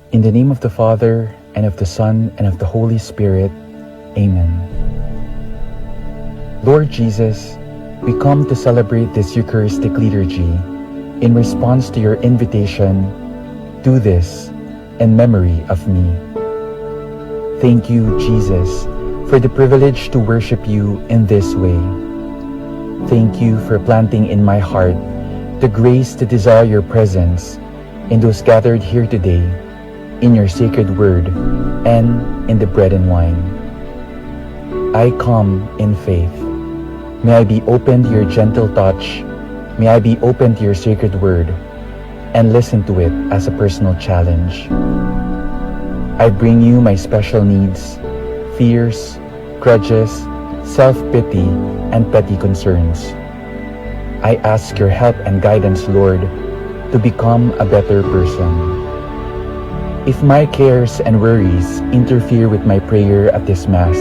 In the name of the Father, and of the Son, and of the Holy Spirit. Amen. Lord Jesus, we come to celebrate this Eucharistic liturgy in response to your invitation, "Do this in memory of me." Thank you, Jesus, for the privilege to worship you in this way. Thank you for planting in my heart the grace to desire your presence in those gathered here today, in your sacred word, and in the bread and wine. I come in faith. May I be open to your gentle touch. May I be open to your sacred word and listen to it as a personal challenge. I bring you my special needs, fears, grudges, self-pity, and petty concerns. I ask your help and guidance, Lord, to become a better person. If my cares and worries interfere with my prayer at this Mass,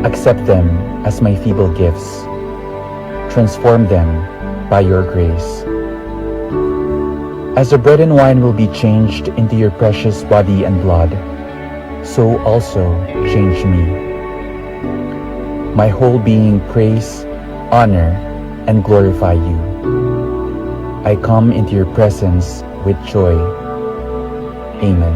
accept them as my feeble gifts. Transform them by your grace. As the bread and wine will be changed into your precious body and blood, so also change me. My whole being praise, honor, and glorify you. I come into your presence with joy. Amen.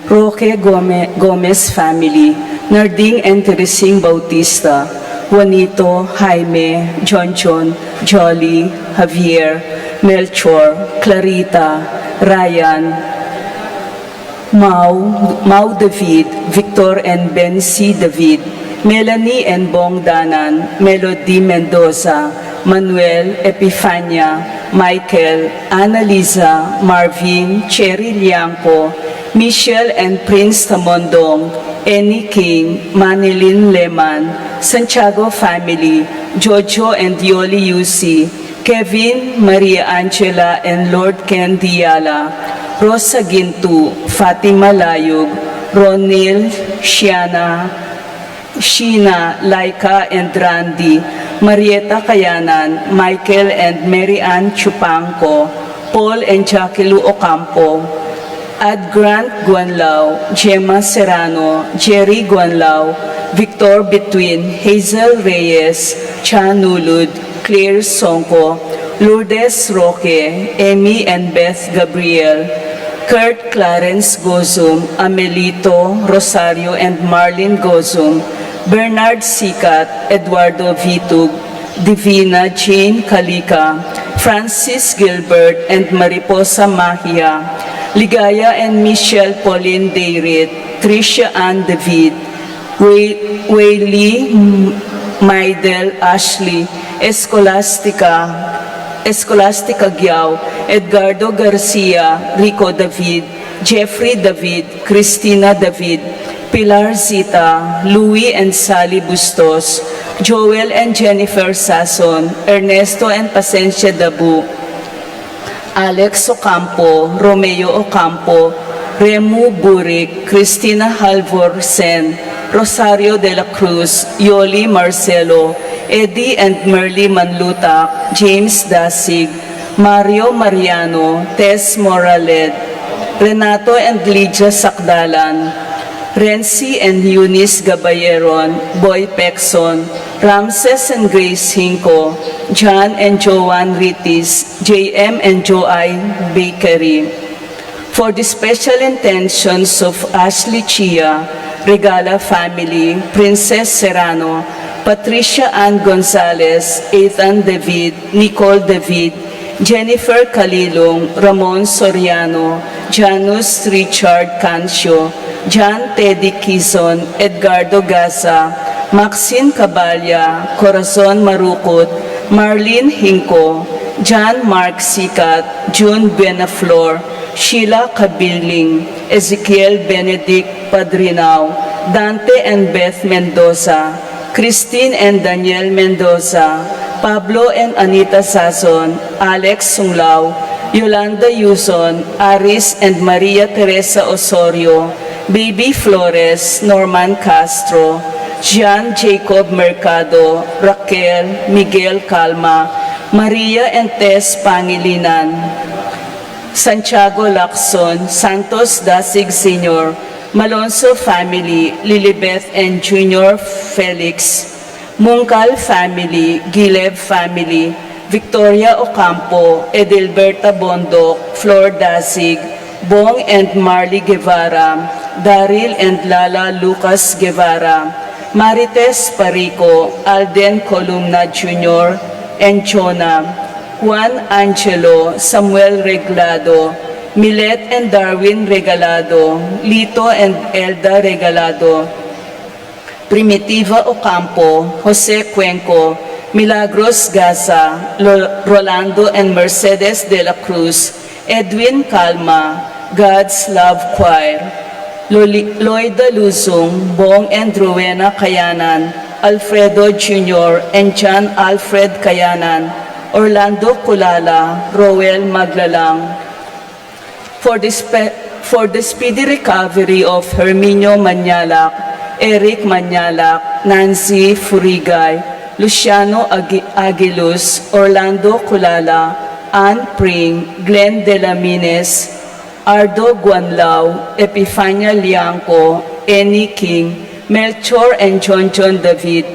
Roque Gomez family, Narding and Teresing Bautista, Juanito, Jaime, John, Jolly, Javier, Melchor, Clarita, Ryan, Mau David, Victor and Bensi David, Melanie and Bong Danan, Melody Mendoza, Manuel, Epifania, Michael, Annalisa, Marvin, Cherry Lianco, Michelle and Prince Tamondong, Annie King, Manilyn Leman, Santiago family, Jojo and Yoli Yusi, Kevin, Maria Angela and Lord Ken Diala, Rosa Gintu, Fatima Layug, Ronil, Sheena, Laika and Randy, Marieta Kayanan, Michael and Mary Ann Chupanco, Paul and Jackie Lu Ocampo, Ad Grant Guanlao, Gemma Serrano, Jerry Guanlao, Victor Between, Hazel Reyes, Chan Nulud, Claire Sonko, Lourdes Roque, Amy and Beth Gabriel, Kurt Clarence Gozum, Amelito, Rosario and Marlene Gozum, Bernard Sikat, Eduardo Vitug, Divina Jane Kalika, Francis Gilbert and Mariposa Mahia, Ligaya and Michelle Pauline Dayrit, Tricia Ann David, Waylee Maidel Ashley, Escolastica Giao, Edgardo Garcia, Rico David, Jeffrey David, Christina David, Pilar Zita, Louie and Sally Bustos, Joel and Jennifer Sason, Ernesto and Pasencia Dabu, Alex Ocampo, Romeo Ocampo, Remu Burik, Cristina Halvor Sen, Rosario de la Cruz, Yoli Marcelo, Eddie and Merly Manlutak, James Dasig, Mario Mariano, Tess Moralet, Renato and Lydia Sakdalan, Renzi and Eunice Gabayeron, Boy Pexon, Ramses and Grace Hinko, John and Joanne Ritis, JM and Joai Bakery. For the special intentions of Ashley Chia, Regala family, Princess Serrano, Patricia Ann Gonzalez, Ethan David, Nicole David, Jennifer Kalilong, Ramon Soriano, Janus Richard Cancio, John Teddy Quizon, Edgardo Gaza, Maxine Cabalya, Corazon Marukot, Marlene Hinko, John Mark Sikat, June Benaflor, Sheila Kabiling, Ezekiel Benedict Padrinao, Dante and Beth Mendoza, Christine and Daniel Mendoza, Pablo and Anita Sason, Alex Sunglao, Yolanda Yuson, Aris and Maria Teresa Osorio, Baby Flores, Norman Castro, Jean Jacob Mercado, Raquel, Miguel Calma, Maria and Tess Pangilinan, Santiago Lacson, Santos Dasig Sr., Malonzo family, Lilibeth and Junior Felix, Mungkal family, Gilev family, Victoria Ocampo, Edelberta Bondok, Flor Dasig, Bong and Marley Guevara, Daryl and Lala Lucas Guevara, Marites Parico, Alden Columna Jr. and Jonah, Juan Angelo, Samuel Reglado, Milet and Darwin Regalado, Lito and Elda Regalado, Primitiva Ocampo, Jose Cuenco, Milagros Gaza, Rolando and Mercedes de la Cruz, Edwin Calma, God's Love Choir, Loida Luzong, Bong and Rowena Kayanan, Alfredo Jr. and John Alfred Kayanan, Orlando Kulala, Roel Maglalang. For the speedy recovery of Herminio Manyalak, Eric Manyalak, Nancy Furigay, Luciano Aguiluz, Orlando Kulala, Ann Pring, Glenn Delamines, Ardo Guanlao, Epifania Liangco, Annie King, Melchor and John David,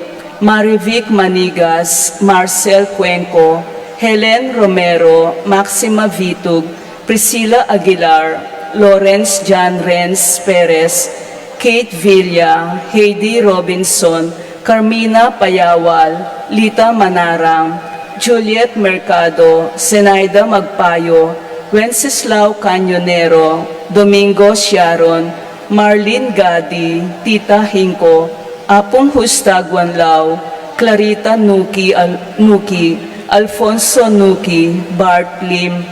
Marivic Manigas, Marcel Cuenco, Helen Romero, Maxima Vitug, Priscilla Aguilar, Lawrence John Renz Perez, Kate Villa, Heidi Robinson, Carmina Payawal, Lita Manarang, Juliet Mercado, Zenaida Magpayo, Wenceslao Cañonero, Domingo Sharon, Marlene Gadi, Tita Hinko, Apong Husta Guanlao, Clarita Nuki, Alfonso Nuki, Bart Lim,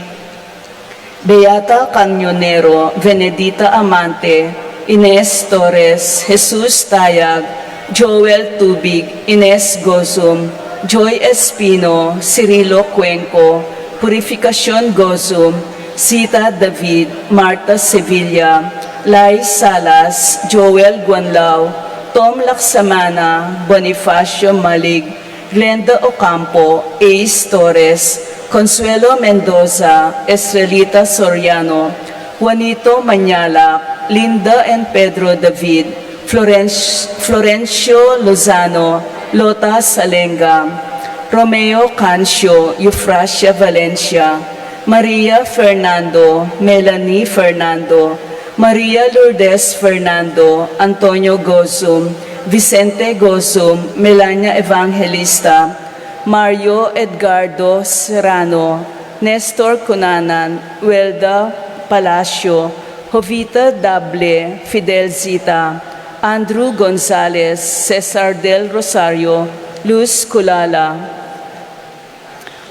Beata Canyonero, Venedita Amante, Ines Torres, Jesus Tayag, Joel Tubig, Ines Gozum, Joy Espino, Cirilo Cuenco, Purificación Gozum, Sita David, Marta Sevilla, Lai Salas, Joel Guanlao, Tom Laksamana, Bonifacio Malig, Glenda Ocampo, Ace Torres, Consuelo Mendoza, Estrelita Soriano, Juanito Mañala, Linda and Pedro David, Florencio Lozano, Lota Salenga, Romeo Cancio, Eufrasia Valencia, Maria Fernando, Melanie Fernando, Maria Lourdes Fernando, Antonio Gozum, Vicente Gozum, Melania Evangelista, Mario Edgardo Serrano, Nestor Cunanan, Welda Palacio, Jovita Dable, Fidel Zita, Andrew Gonzalez, Cesar del Rosario, Luz Culala.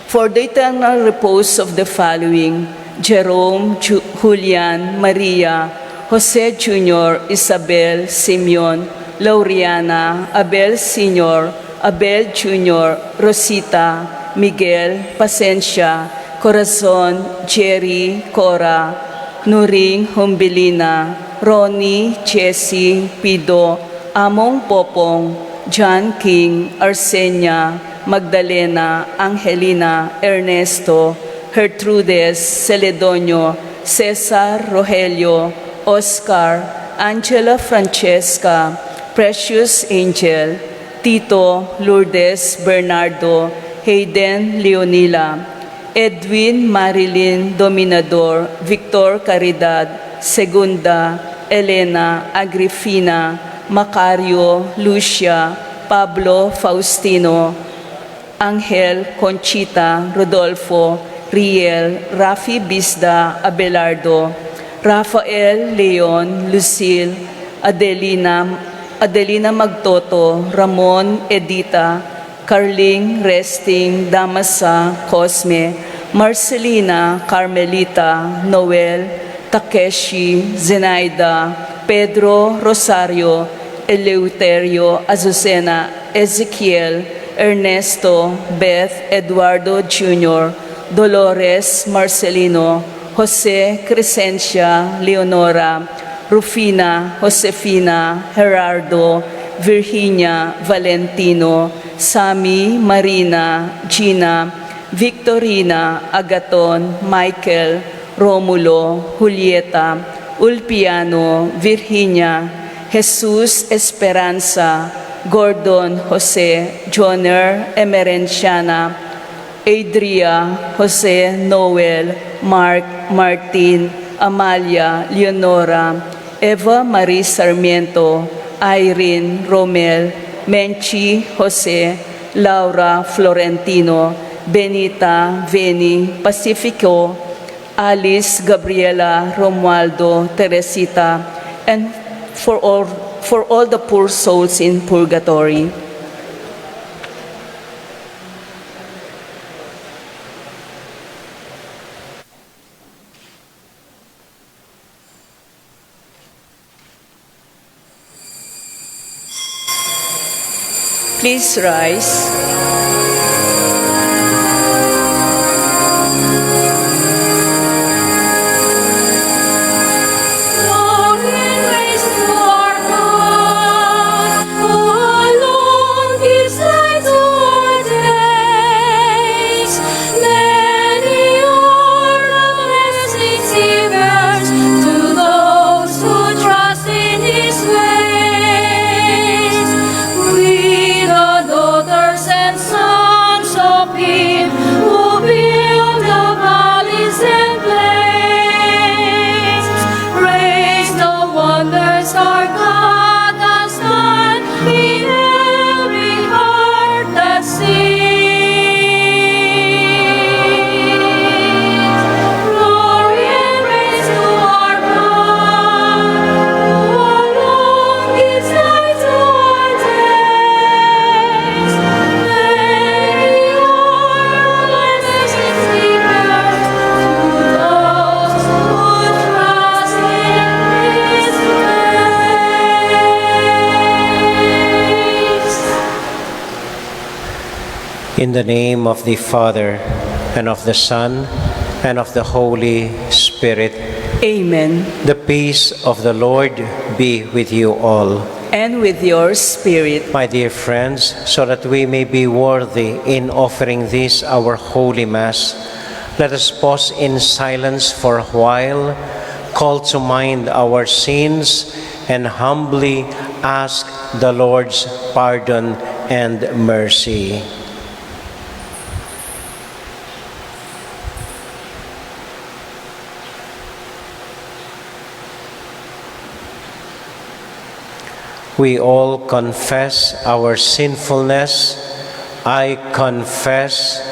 For the eternal repose of the following: Jerome, Julian, Maria, Jose Jr., Isabel, Simeon, Lauriana, Abel Sr., Abel Jr., Rosita, Miguel, Pasencia, Corazon, Jerry, Cora, Nuring, Humbilina, Ronnie, Jessie, Pido, Among Popong, John King, Arsenia, Magdalena, Angelina, Ernesto, Gertrudes, Celedonio, Cesar, Rogelio, Oscar, Angela Francesca, Precious Angel, Tito, Lourdes, Bernardo, Hayden, Leonila, Edwin, Marilyn, Dominador, Victor Caridad, Segunda, Elena, Agrifina, Macario, Lucia, Pablo, Faustino, Angel, Conchita, Rodolfo, Riel, Rafi Bisda, Abelardo, Rafael, Leon, Lucille, Adelina Magtoto, Ramon, Edita, Carling, Resting, Damasa, Cosme, Marcelina, Carmelita, Noel, Takeshi, Zenaida, Pedro, Rosario, Eleuterio, Azucena, Ezekiel, Ernesto, Beth, Eduardo Jr., Dolores, Marcelino, Jose, Crescencia, Leonora, Rufina, Josefina, Gerardo, Virginia, Valentino, Sami, Marina, Gina, Victorina, Agaton, Michael, Romulo, Julieta, Ulpiano, Virginia, Jesus Esperanza, Gordon, Jose, Joner, Emerenciana, Adria, Jose, Noel, Mark, Martin, Amalia, Leonora, Eva Marie Sarmiento, Irene, Romel, Menchi, Jose, Laura, Florentino, Benita, Veni, Pacifico, Alice, Gabriela, Romualdo, Teresita, and for all the poor souls in purgatory. Please rise. And In the name of the Father, and of the Son, and of the Holy Spirit. Amen. The peace of the Lord be with you all. And with your spirit. My dear friends, so that we may be worthy in offering this our holy Mass, let us pause in silence for a while, call to mind our sins, and humbly ask the Lord's pardon and mercy. We all confess our sinfulness. I confess,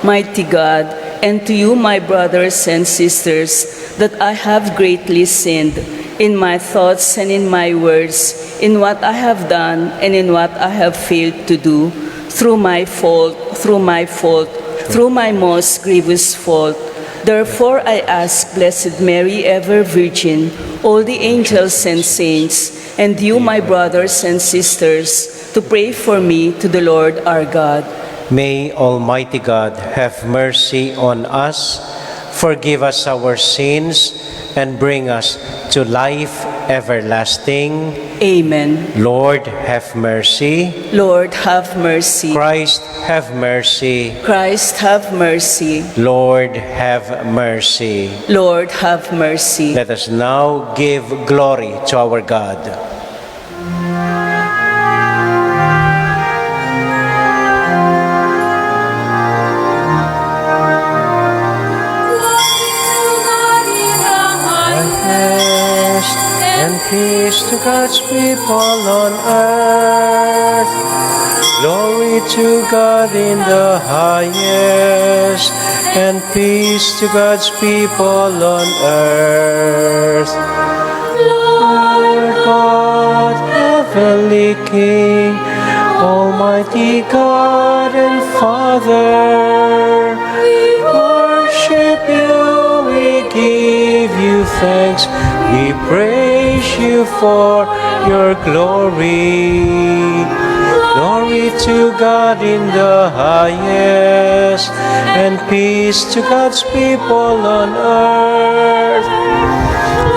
Mighty God, and to you, my brothers and sisters, that I have greatly sinned in my thoughts and in my words, in what I have done and in what I have failed to do, through my most grievous fault. Therefore I ask Blessed Mary, ever Virgin, all the angels and saints, and you, my brothers and sisters, to pray for me to the Lord our God. may Almighty God have mercy on us, forgive us our sins, and bring us to life everlasting. Amen. Lord, have mercy. Lord, have mercy. Christ, have mercy. Christ, have mercy. Lord, have mercy. Lord, have mercy. Let us now give glory to our God. And peace to God's people on earth. Glory to God in the highest, and peace to God's people on earth. Lord God, heavenly King, Almighty God and Father, we worship you, we give you thanks, we praise you for your glory. Glory to God in the highest, and peace to God's people on earth.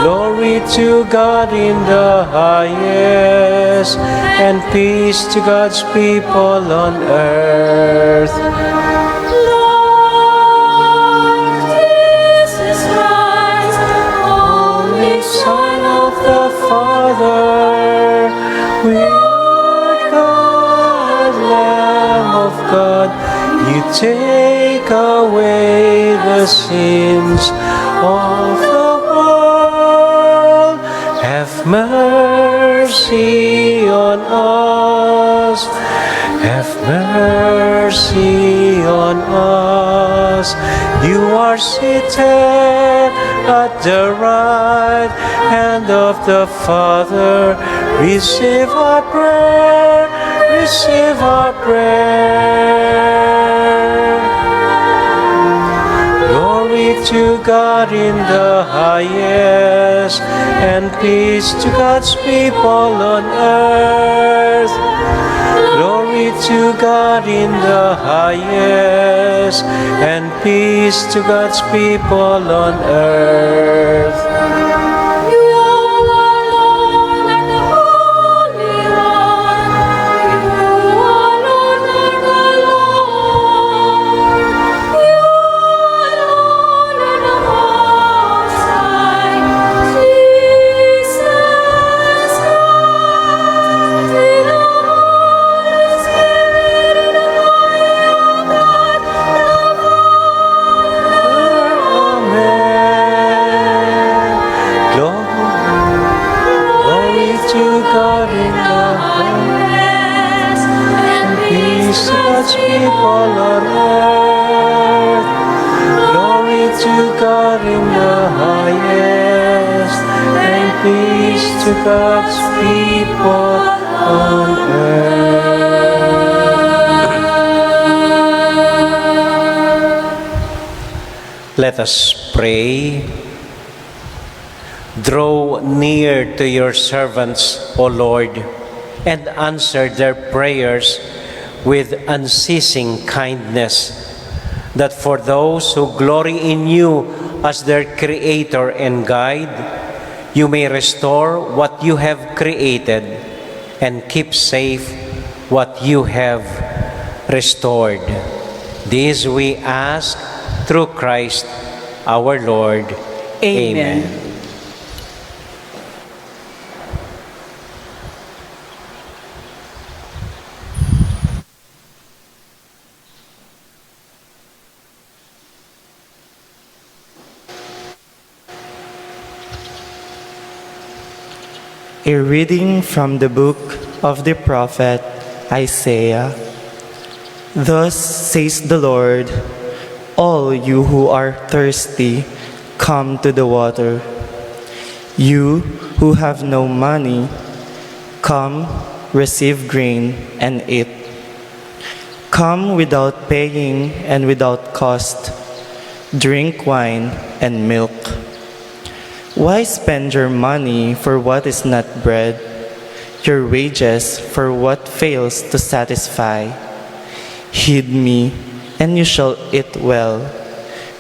Glory to God in the highest, and peace to God's people on earth. Lord Jesus Christ, only Son of the Father, we Lamb of God, you take away the sins of the world. Have mercy on us. Have mercy on us. You are seated at the right hand of the Father. Receive our prayer. Receive our prayer. Glory to God in the highest, and peace to God's people on earth. Glory to God in the highest, and peace to God's people on earth. People on earth, glory to God in the highest, and peace to God's people on earth. Let us pray. Draw near to your servants, O Lord, and answer their prayers, with unceasing kindness, that for those who glory in you as their Creator and Guide, you may restore what you have created and keep safe what you have restored. This we ask through Christ our Lord. Amen. A reading from the book of the prophet Isaiah. Thus says the Lord, all you who are thirsty, come to the water. You who have no money, come, receive grain and eat. Come without paying and without cost. Drink wine and milk. Why spend your money for what is not bread, your wages for what fails to satisfy? Heed me, and you shall eat well.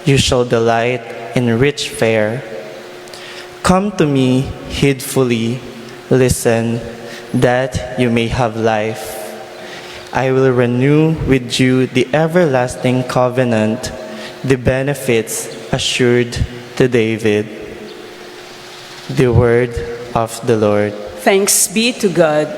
You shall delight in rich fare. Come to me heedfully, listen, that you may have life. I will renew with you the everlasting covenant, the benefits assured to David. The word of the Lord. Thanks be to God.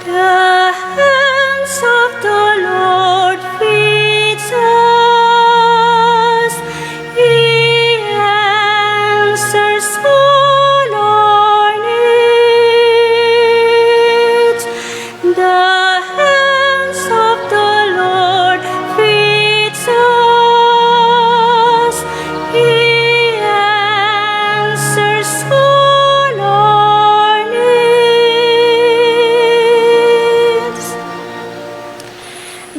The hands of the Lord feeds us. He answers all our needs. The hands of the Lord feeds us. He answers all our needs.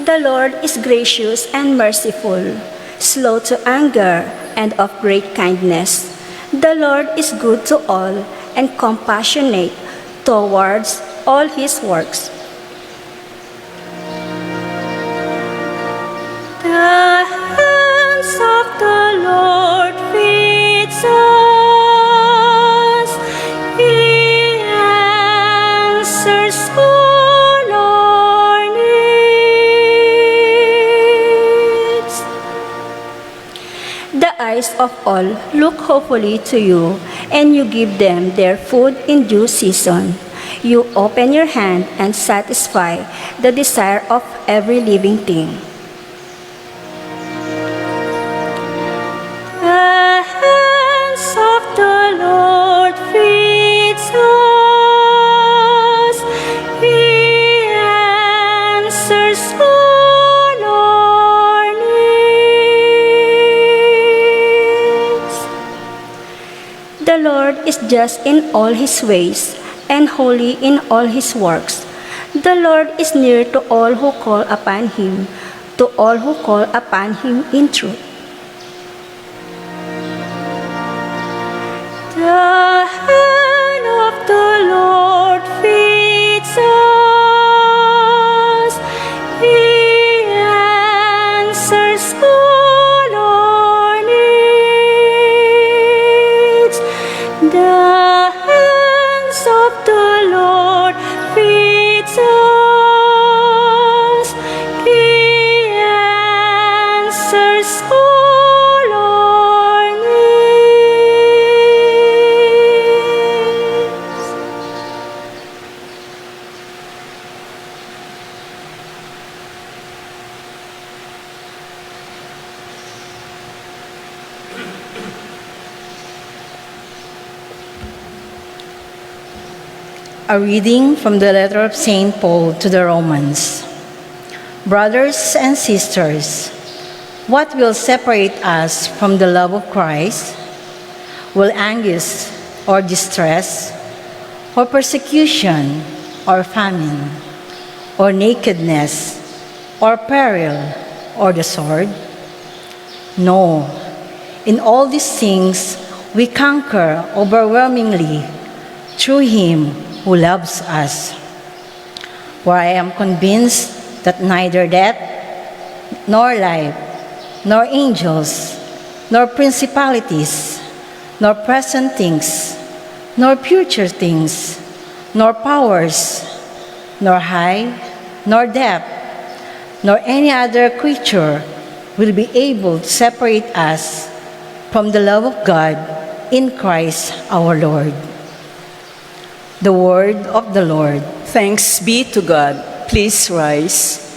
The Lord is gracious and merciful, slow to anger, and of great kindness. The Lord is good to all and compassionate towards all his works. The hands of the Lord feeds us. He answers all our needs. The eyes of all look hopefully to you, and you give them their food in due season. You open your hand and satisfy the desire of every living thing. The hands of the Lord feeds us. He answers all our needs. The Lord is just in all his ways and holy in all his works. The Lord is near to all who call upon him, to all who call upon him in truth. The hand of the Lord feeds us. He answers all our needs. The hands of the Lord feeds us. He answers all our needs. A reading from the letter of St. Paul to the Romans. Brothers and sisters, what will separate us from the love of Christ? Will anguish or distress, or persecution, or famine, or nakedness, or peril, or the sword? No, in all these things we conquer overwhelmingly through Him who loves us. For I am convinced that neither death, nor life, nor angels, nor principalities, nor present things, nor future things, nor powers, nor height, nor depth, nor any other creature will be able to separate us from the love of God in Christ our Lord. The word of the Lord. Thanks be to God. Please rise.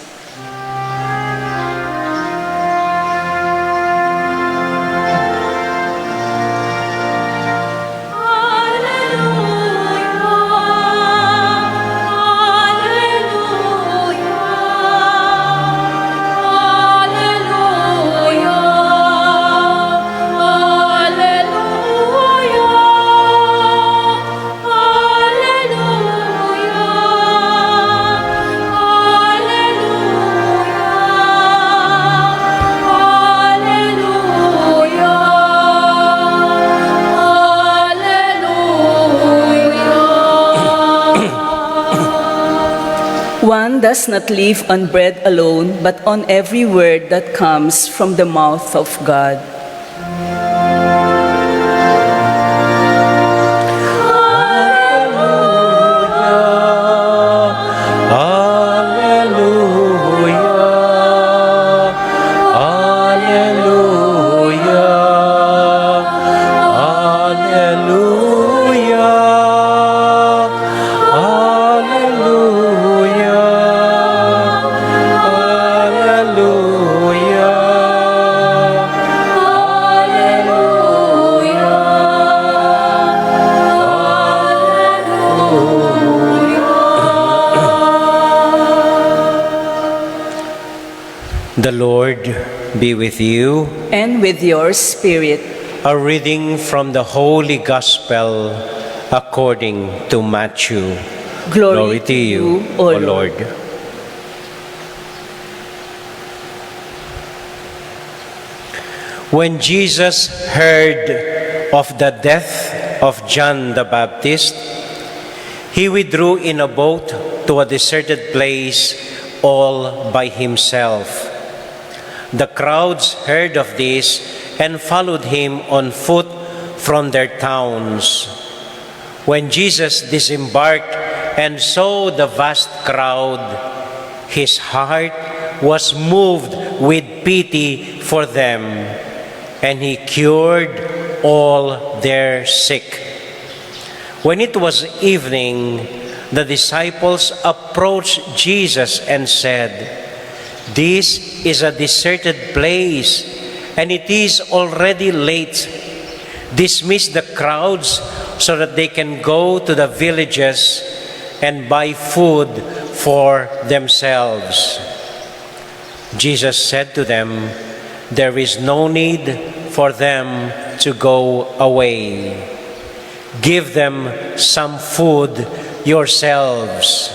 One does not live on bread alone, but on every word that comes from the mouth of God. The Lord be with you. And with your spirit. A reading from the Holy Gospel according to Matthew. Glory to you, O Lord. When Jesus heard of the death of John the Baptist, he withdrew in a boat to a deserted place all by himself. The crowds heard of this and followed him on foot from their towns. When Jesus disembarked and saw the vast crowd, his heart was moved with pity for them, and he cured all their sick. When it was evening, the disciples approached Jesus and said, "This is a deserted place, and it is already late. Dismiss the crowds so that they can go to the villages and buy food for themselves." Jesus said to them, "There is no need for them to go away. Give them some food yourselves."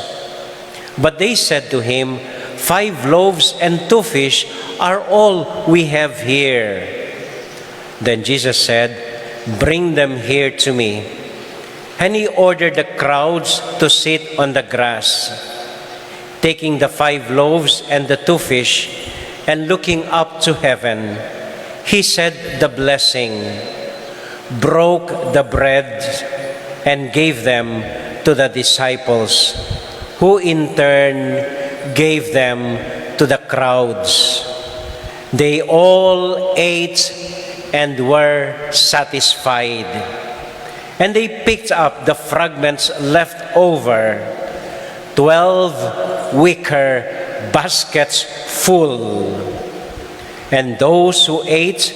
But they said to him, "5 loaves and 2 fish are all we have here." Then Jesus said, "Bring them here to me." And he ordered the crowds to sit on the grass. Taking the 5 loaves and the 2 fish, and looking up to heaven, he said the blessing, broke the bread, and gave them to the disciples, who in turn gave them to the crowds. They all ate and were satisfied. And they picked up the fragments left over, 12 wicker baskets full. And those who ate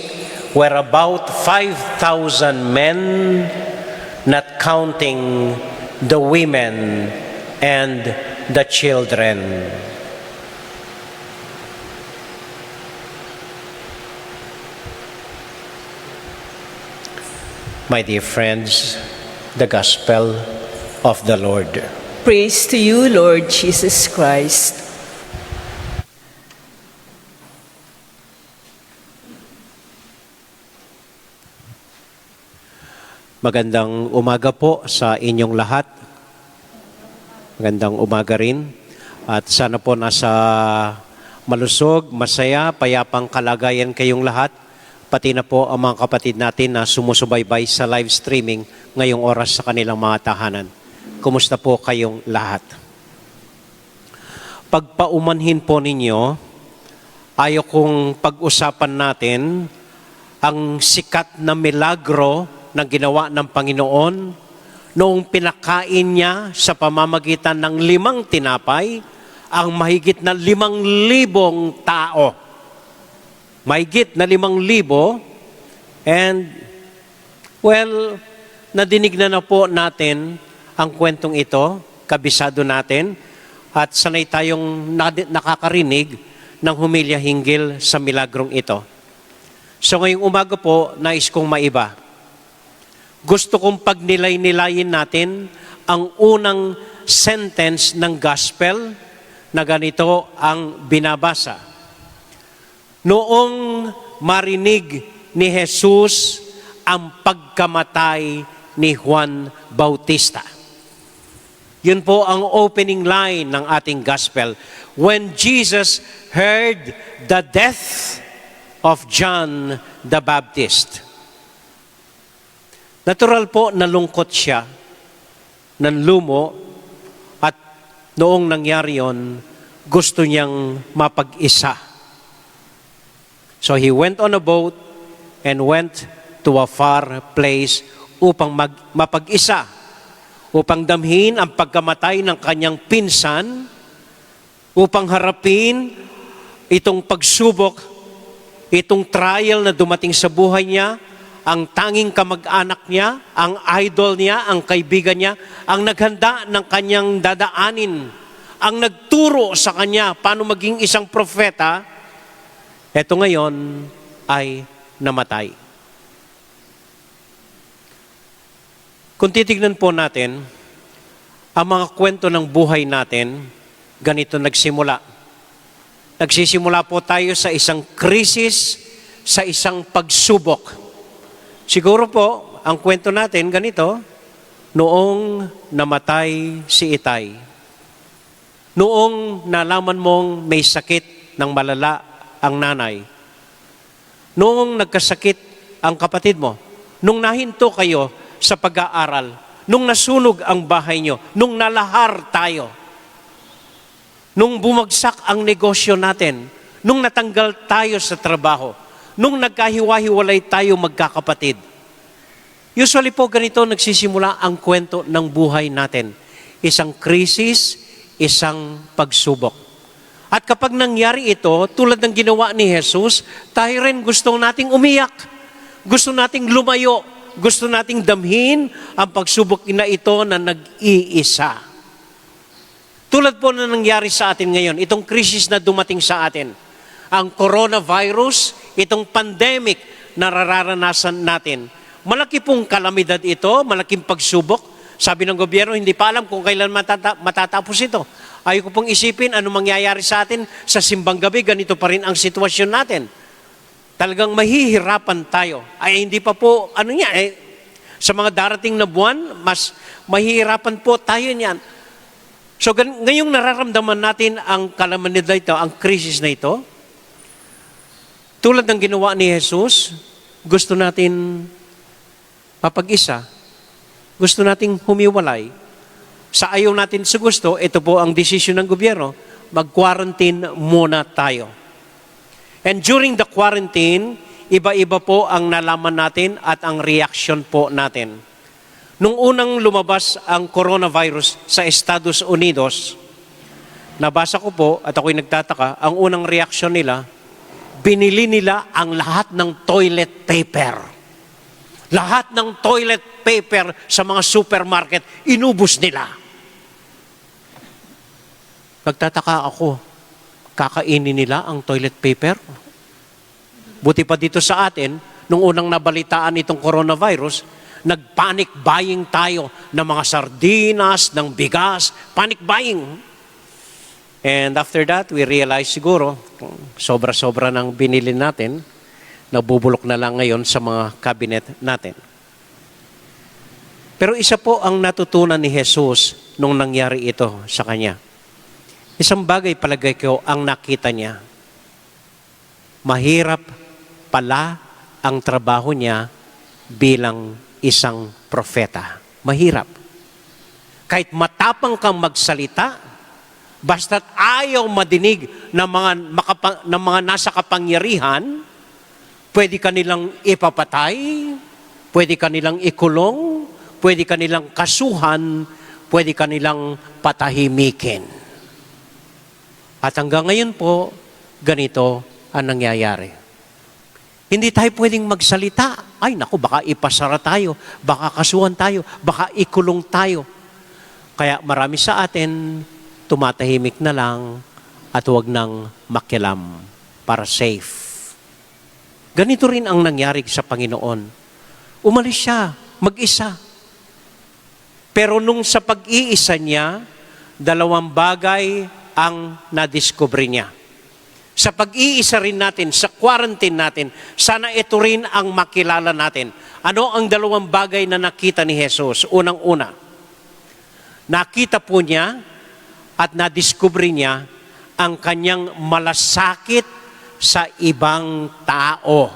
were about 5,000 men, not counting the women, and the children. My dear friends, the Gospel of the Lord. Praise to you, Lord Jesus Christ. Magandang umaga po sa inyong lahat. Magandang umaga rin. At sana po nasa malusog, masaya, payapang kalagayan kayong lahat. Pati na po ang mga kapatid natin na sumusubaybay sa live streaming ngayong oras sa kanilang mga tahanan. Kumusta po kayong lahat? Pagpaumanhin po ninyo, ayaw kong pag-usapan natin ang sikat na milagro na ginawa ng Panginoon noong pinakain niya sa pamamagitan ng 5 tinapay ang mahigit na 5,000 tao. Mahigit na 5,000 and well, nadinig na po natin ang kwentong ito, kabisado natin at sanay tayong nakakarinig ng humilya hinggil sa milagrong ito. So ngayong umaga po, nais kong maiba. Gusto kong pagnilay-nilayin natin ang unang sentence ng gospel na ganito ang binabasa. Noong marinig ni Jesus ang pagkamatay ni Juan Bautista. Yun po ang opening line ng ating gospel. When Jesus heard the death of John the Baptist. Natural po, nalungkot siya, nanlumo, at noong nangyari yon, gusto niyang mapag-isa. So he went on a boat and went to a far place upang mapag-isa, upang damhin ang pagkamatay ng kanyang pinsan, upang harapin itong pagsubok, itong trial na dumating sa buhay niya, ang tanging kamag-anak niya, ang idol niya, ang kaibigan niya, ang naghanda ng kanyang dadaanin, ang nagturo sa kanya paano maging isang propeta, eto ngayon ay namatay. Kung titignan po natin, ang mga kwento ng buhay natin, ganito nagsimula. Nagsisimula po tayo sa isang krisis, sa isang pagsubok. Siguro po, ang kwento natin ganito, noong namatay si Itay. Noong nalaman mong may sakit ng malala ang nanay. Noong nagkasakit ang kapatid mo. Nung nahinto kayo sa pag-aaral. Nung nasunog ang bahay nyo. Nung nalahar tayo. Nung bumagsak ang negosyo natin. Nung natanggal tayo sa trabaho. Nung nagkahiwa-hiwalay tayo magkakapatid. Usually po ganito nagsisimula ang kwento ng buhay natin. Isang krisis, isang pagsubok. At kapag nangyari ito, tulad ng ginawa ni Jesus, tayo rin gusto nating umiyak. Gusto nating lumayo. Gusto nating damhin ang pagsubok na ito na nag-iisa. Tulad po na nangyari sa atin ngayon, itong krisis na dumating sa atin. Ang coronavirus, itong pandemic na nararanasan natin. Malaki pong kalamidad ito, malaking pagsubok. Sabi ng gobyerno, hindi pa alam kung kailan matatapos ito. Ayaw ko pong isipin ano mangyayari sa atin sa simbang gabi, ganito pa rin ang sitwasyon natin. Talagang mahihirapan tayo. Ay hindi pa po, sa mga darating na buwan, mas mahihirapan po tayo niyan. So ngayong nararamdaman natin ang kalamidad na ito, ang krisis na ito, tulad ng ginawa ni Jesus, gusto natin mapag-isa, gusto nating humiwalay. Sa ayaw natin sa gusto, ito po ang desisyon ng gobyerno, mag-quarantine muna tayo. And during the quarantine, iba-iba po ang nalaman natin at ang reaction po natin. Nung unang lumabas ang coronavirus sa Estados Unidos, nabasa ko po at ako'y nagtataka, ang unang reaksyon nila, binili nila ang lahat ng toilet paper. Lahat ng toilet paper sa mga supermarket, inubos nila. Nagtataka ako, kakainin nila ang toilet paper? Buti pa dito sa atin, nung unang nabalitaan itong coronavirus, nag-panic buying tayo ng mga sardinas, ng bigas, panic buying. And after that, we realize siguro, sobra-sobra ng binili natin, nabubulok na lang ngayon sa mga cabinet natin. Pero isa po ang natutunan ni Jesus nung nangyari ito sa kanya. Isang bagay palagay ko ang nakita niya. Mahirap pala ang trabaho niya bilang isang propeta. Mahirap. Kahit matapang kang magsalita, basta't ayaw madinig ng mga nasa kapangyarihan, pwede ka nilang ipapatay, pwede ka nilang ikulong, pwede ka nilang kasuhan, pwede ka nilang patahimikin. At hanggang ngayon po, ganito ang nangyayari. Hindi tayo pwedeng magsalita. Ay naku, baka ipasara tayo, baka kasuhan tayo, baka ikulong tayo. Kaya marami sa atin, tumatahimik na lang at huwag nang makialam para safe. Ganito rin ang nangyari sa Panginoon. Umalis siya, mag-isa. Pero nung sa pag-iisa niya, dalawang bagay ang nadiskubre niya. Sa pag-iisa rin natin, sa quarantine natin, sana ito rin ang makilala natin. Ano ang dalawang bagay na nakita ni Jesus? Unang-una, nakita po niya at nadiskubre niya ang kanyang malasakit sa ibang tao.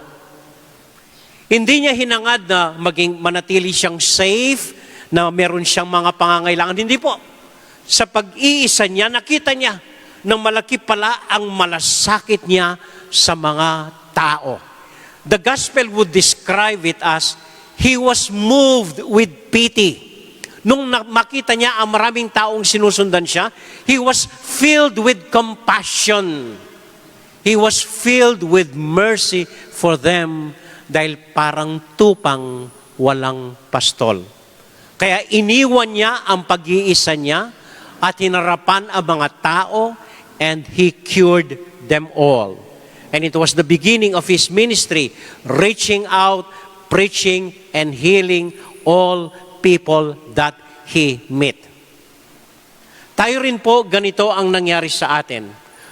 Hindi niya hinangad na manatili siyang safe, na meron siyang mga pangangailangan. Hindi po. Sa pag-iisa niya, nakita niya na malaki pala ang malasakit niya sa mga tao. The gospel would describe it as, he was moved with pity. Nung makita niya ang maraming taong sinusundan siya, he was filled with compassion. He was filled with mercy for them dahil parang tupang walang pastol. Kaya iniwan niya ang pag-iisa niya at hinarapan ang mga tao and he cured them all. And it was the beginning of his ministry, reaching out, preaching, and healing all people that he met. Tayo rin po, ganito ang nangyari sa atin.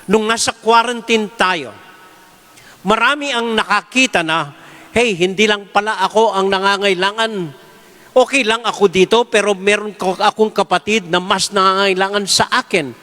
Nung nasa quarantine tayo, marami ang nakakita na, hey, hindi lang pala ako ang nangangailangan. Okay lang ako dito, pero meron akong kapatid na mas nangangailangan sa akin.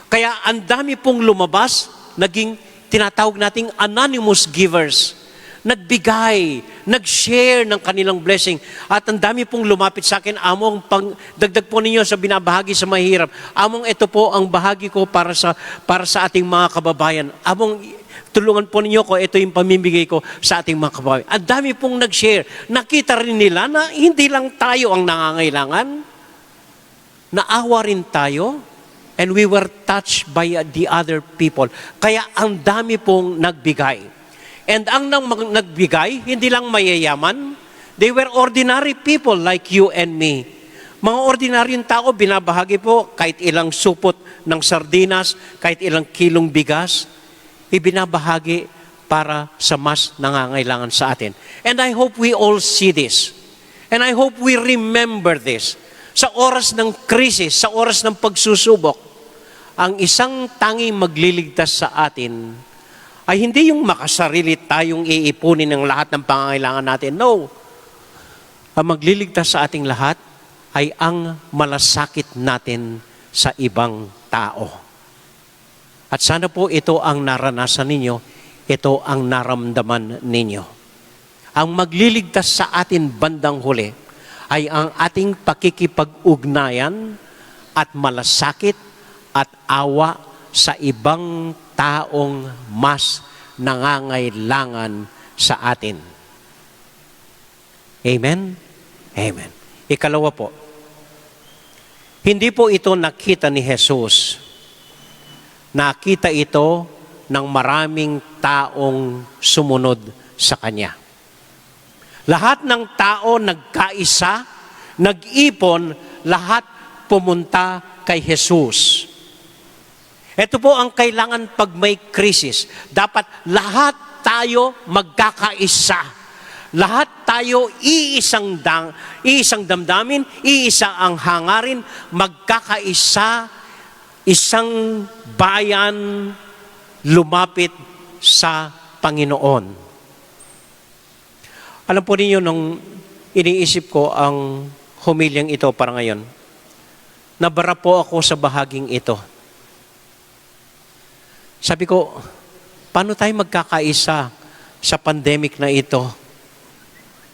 Kaya ang dami pong lumabas, naging tinatawag nating anonymous givers. Nagbigay, nag-share ng kanilang blessing. At ang dami pong lumapit sa akin, among dagdag po ninyo sa binabahagi sa mahirap. Among ito po ang bahagi ko para sa ating mga kababayan. Among tulungan po ninyo ko, ito yung pamimigay ko sa ating mga kababayan. Ang dami pong nag-share. Nakita rin nila na hindi lang tayo ang nangangailangan. Naawa rin tayo. And we were touched by the other people. Kaya ang dami pong nagbigay. And ang nagbigay, hindi lang mayayaman, they were ordinary people like you and me. Mga ordinaryong tao, binabahagi po kahit ilang supot ng sardinas, kahit ilang kilong bigas, ibinabahagi para sa mas nangangailangan sa atin. And I hope we all see this. And I hope we remember this. Sa oras ng krisis, sa oras ng pagsusubok, ang isang tanging magliligtas sa atin ay hindi yung makasarili tayong iipunin ng lahat ng pangangailangan natin. No. Ang magliligtas sa ating lahat ay ang malasakit natin sa ibang tao. At sana po ito ang naranasan ninyo, ito ang naramdaman ninyo. Ang magliligtas sa atin bandang huli ay ang ating pakikipag-ugnayan at malasakit at awa sa ibang taong mas nangangailangan sa atin. Amen? Amen. Ikalawa po, hindi po ito nakita ni Jesus. Nakita ito ng maraming taong sumunod sa Kanya. Lahat ng tao nagkaisa nag-ipon, lahat pumunta kay Jesus. Ito po ang kailangan pag may krisis. Dapat lahat tayo magkakaisa. Lahat tayo iisang damdamin, iisa ang hangarin, magkakaisa, isang bayan lumapit sa Panginoon. Alam po ninyo, nung iniisip ko ang humilyang ito para ngayon, nabara po ako sa bahaging ito. Sabi ko, paano tayo magkakaisa sa pandemic na ito?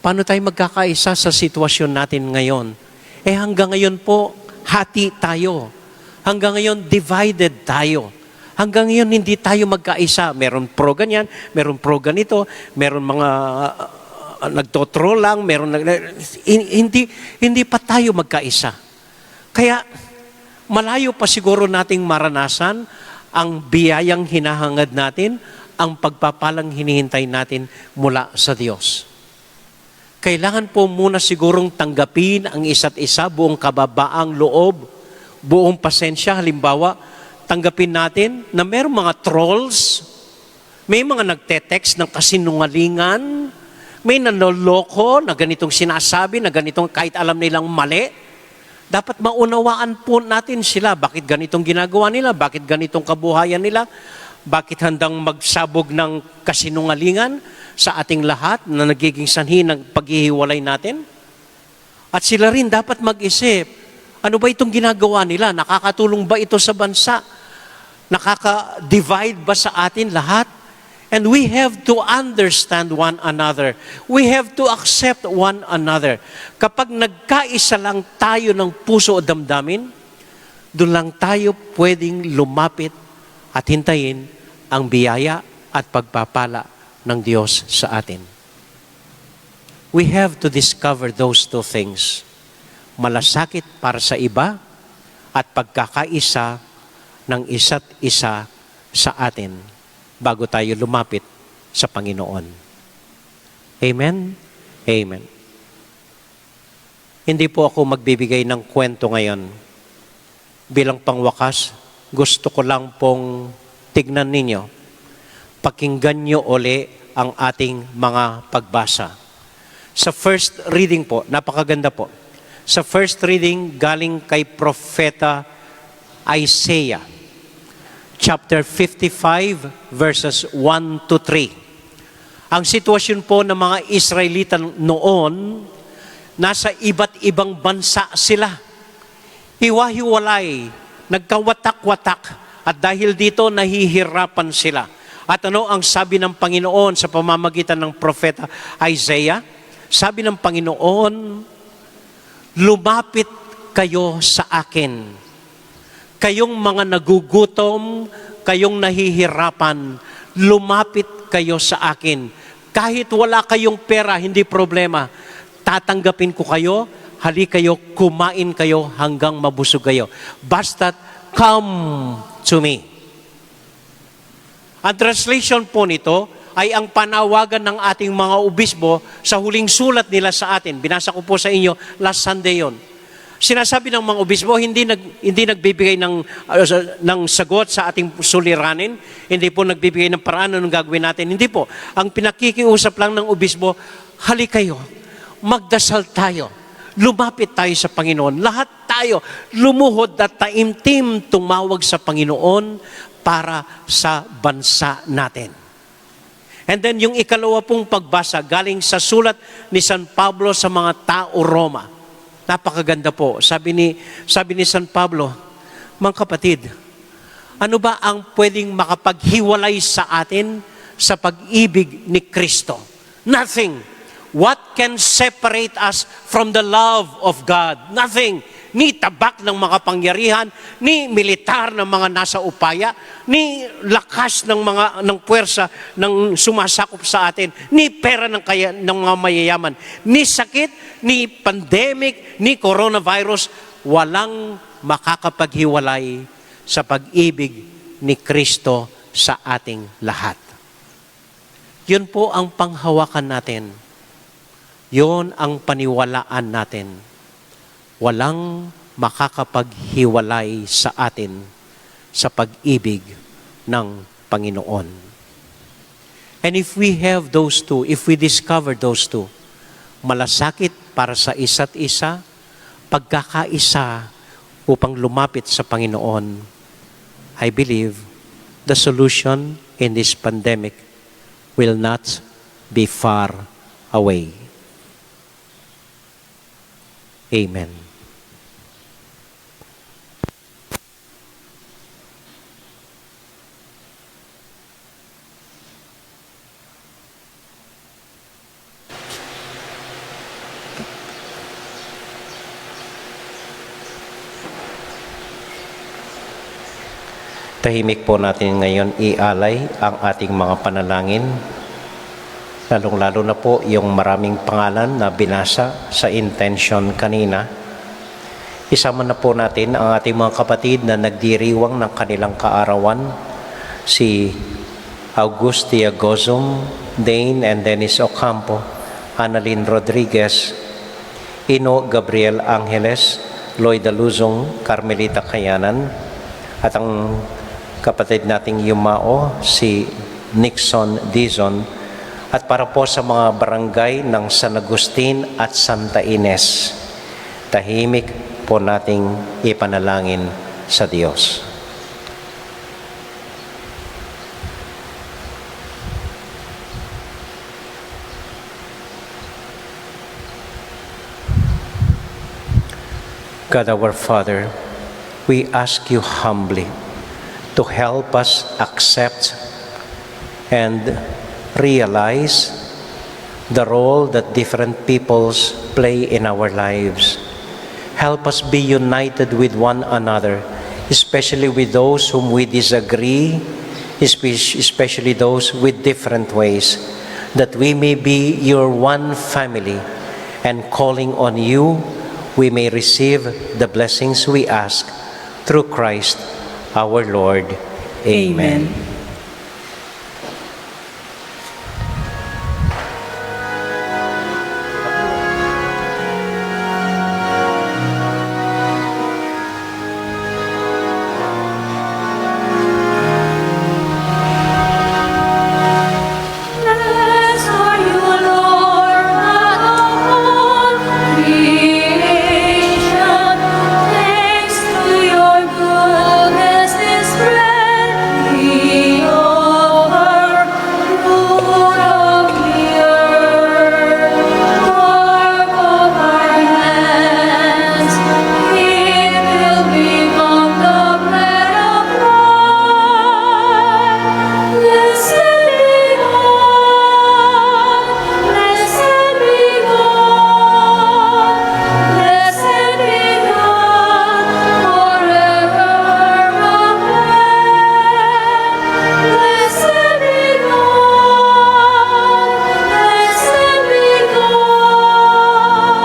Paano tayo magkakaisa sa sitwasyon natin ngayon? Hanggang ngayon po, hati tayo. Hanggang ngayon, divided tayo. Hanggang ngayon, hindi tayo magkaisa. Meron pro ganyan, meron pro ganito, meron mga nagtotroll lang, hindi pa tayo magkaisa. Kaya, malayo pa siguro nating maranasan ang biyayang hinahangad natin, ang pagpapalang hinihintay natin mula sa Diyos. Kailangan po muna sigurong tanggapin ang isa't isa, buong kababaang loob, buong pasensya. Halimbawa, tanggapin natin na mayroong mga trolls, may mga nagte-text ng kasinungalingan, may nanoloko na ganitong sinasabi, na ganitong kahit alam nilang mali. Dapat maunawaan po natin sila. Bakit ganitong ginagawa nila? Bakit ganitong kabuhayan nila? Bakit handang magsabog ng kasinungalingan sa ating lahat na nagiging sanhi ng paghihiwalay natin? At sila rin dapat mag-isip, ano ba itong ginagawa nila? Nakakatulong ba ito sa bansa? Nakaka-divide ba sa atin lahat? And we have to understand one another. We have to accept one another. Kapag nagkaisa lang tayo ng puso o damdamin, doon lang tayo pwedeng lumapit at hintayin ang biyaya at pagpapala ng Diyos sa atin. We have to discover those two things. Malasakit para sa iba at pagkakaisa ng isa't isa sa atin bago tayo lumapit sa Panginoon. Amen? Amen. Hindi po ako magbibigay ng kwento ngayon. Bilang pangwakas, gusto ko lang pong tignan ninyo, pakinggan nyo uli ang ating mga pagbasa. Sa first reading po, napakaganda po. Sa first reading, galing kay Propeta Isaiah, chapter 55, verses 1 to 3. Ang sitwasyon po ng mga Israelita noon, nasa iba't ibang bansa sila. Hiwa-hiwalay, nagkawatak-watak, at dahil dito nahihirapan sila. At ano ang sabi ng Panginoon sa pamamagitan ng Propeta Isaiah? Sabi ng Panginoon, lumapit kayo sa akin. Kayong mga nagugutom, kayong nahihirapan, lumapit kayo sa akin. Kahit wala kayong pera, hindi problema. Tatanggapin ko kayo, hali kayo, kumain kayo hanggang mabusog kayo. Basta't come to me. Ang translation po nito ay ang panawagan ng ating mga obispo sa huling sulat nila sa atin. Binasa ko po sa inyo last Sunday yon. Sinasabi ng mga obispo, hindi nagbibigay ng sagot sa ating suliranin, hindi po nagbibigay ng paraan ng gagawin natin. Hindi po. Ang pinakikiusap lang ng obispo, hali kayo, magdasal tayo, lumapit tayo sa Panginoon. Lahat tayo lumuhod at taimtim tumawag sa Panginoon para sa bansa natin. And then yung ikalawa pong pagbasa, galing sa sulat ni San Pablo sa mga tao Roma. Napakaganda po. Sabi ni San Pablo, mga kapatid, ano ba ang pwedeng makapaghiwalay sa atin sa pag-ibig ni Kristo? Nothing. What can separate us from the love of God? Nothing. Ni tabak ng mga pangyarihan, ni militar ng mga nasa upaya, ni lakas ng puwersa ng sumasakop sa atin, ni pera ng mga mayayaman, ni sakit, ni pandemic, ni coronavirus. Walang makakapaghiwalay sa pag-ibig ni Kristo sa ating lahat. Yun po ang panghawakan natin. Yun ang paniwalaan natin. walang makakapaghiwalay sa atin sa pag-ibig ng Panginoon. And if we have those two, if we discover those two, malasakit para sa isa't isa, pagkakaisa upang lumapit sa Panginoon, I believe the solution in this pandemic will not be far away. Amen. Tahimik po natin ngayon ialay ang ating mga panalangin, lalong-lalo na po yung maraming pangalan na binasa sa intention kanina. Isama na po natin ang ating mga kapatid na nagdiriwang ng kanilang kaarawan, si Augustia Gozum, Dane and Dennis Ocampo, Annalyn Rodriguez, Ino Gabriel Angeles, Lloyd Aluzong, Carmelita Kayanan, at ang kapatid nating Yumao, si Nixon Dizon, at para po sa mga barangay ng San Agustin at Santa Ines, tahimik po nating ipanalangin sa Diyos. God our Father, we ask you humbly to help us accept and realize the role that different peoples play in our lives. Help us be united with one another, especially with those whom we disagree, especially those with different ways, that we may be your one family, and calling on you, we may receive the blessings we ask through Christ our Lord. Amen. Blessed are you, Lord, God of all creation. Thanks to your goodness is spread the offer, fruit of the earth, work of our hands. It will become the bread of life. Blessed be God, blessed be God, blessed be God forever. Amen. Blessed be God, blessed be God,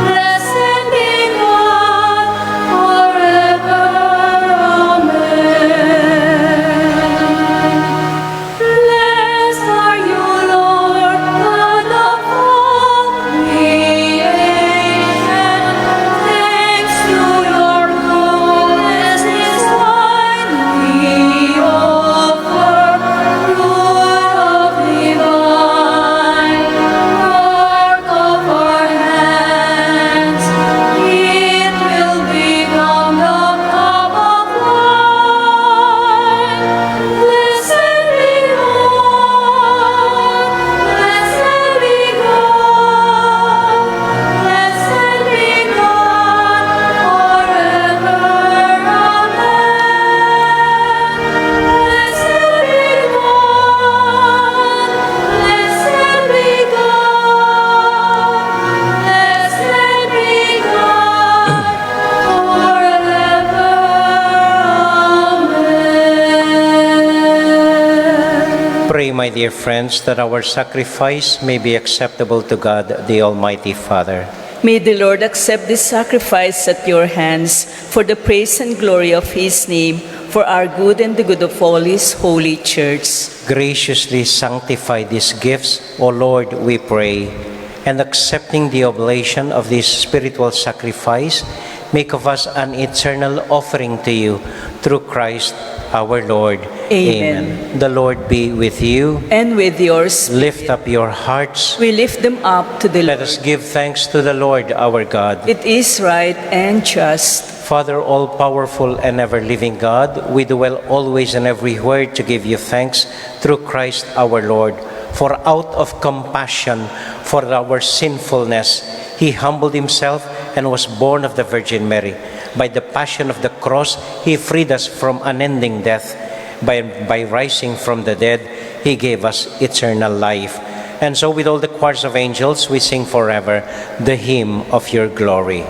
blessed be God forever. Amen. Blessed are you, Lord, God of all creation. Thanks to your goodness is wine we offer, fruit of the vine, work of our hands. It will become the cup of wine. Blessed be God, blessed be God, blessed be God forever. Amen. Blessed be God, blessed be God, blessed be God forever. Amen. Pray, my dear friends, that our sacrifice may be acceptable to God, the Almighty Father. May the Lord accept this sacrifice at your hands for the praise and glory of his name, for our good and the good of all his holy church. Graciously sanctify these gifts, O Lord, we pray, and accepting the oblation of this spiritual sacrifice, make of us an eternal offering to you through Christ our Lord. Amen. The Lord be with you. And with yours, Lift up your hearts. we lift them up to the Let Lord. us give thanks to the Lord our God. It is right and just. Father, all-powerful and ever-living God, we dwell always and everywhere to give you thanks through Christ our Lord. For out of compassion for our sinfulness, he humbled himself and was born of the Virgin Mary. By the passion of the cross, he freed us from unending death. By rising from the dead, he gave us eternal life. And so with all the choirs of angels, we sing forever the hymn of your glory.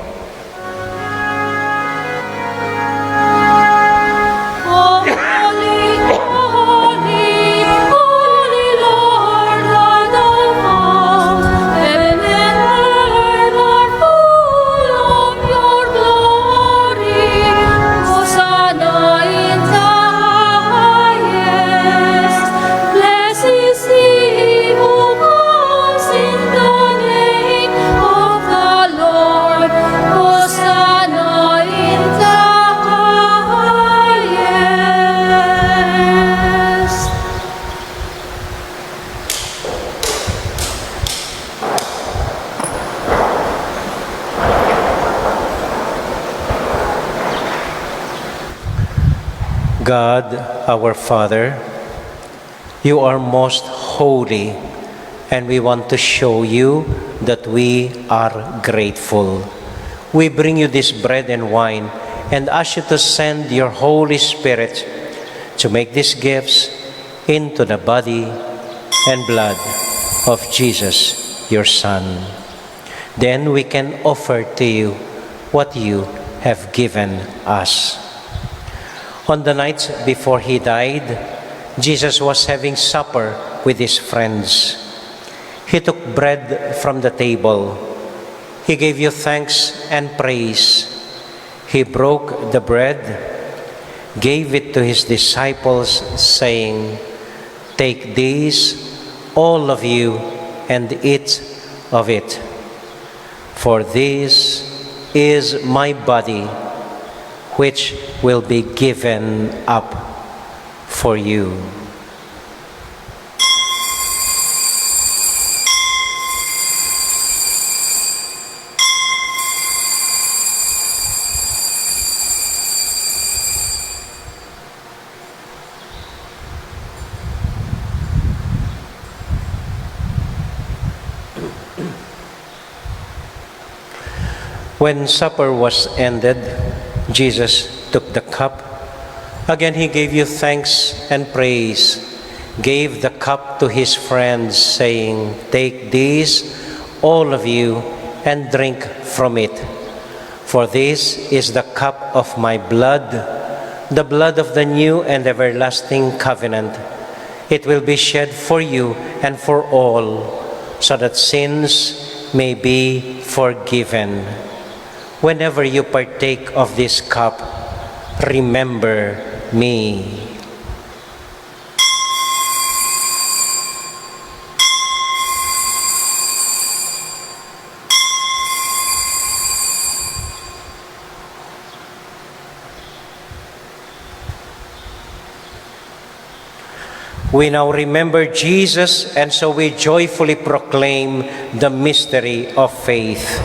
God, our Father, you are most holy, and we want to show you that we are grateful. We bring you this bread and wine and ask you to send your Holy Spirit to make these gifts into the body and blood of Jesus, your Son. Then we can offer to you what you have given us. On the night before he died, Jesus was having supper with his friends. He took bread from the table. He gave you thanks and praise. He broke the bread, gave it to his disciples, saying, "Take this, all of you, and eat of it. For this is my body, which will be given up for you." When supper was ended, Jesus took the cup. Again, he gave you thanks and praise, gave the cup to his friends, saying, "Take this, all of you, and drink from it. For this is the cup of my blood, the blood of the new and everlasting covenant. It will be shed for you and for all, so that sins may be forgiven. Whenever you partake of this cup, remember me." We now remember Jesus, and so we joyfully proclaim the mystery of faith.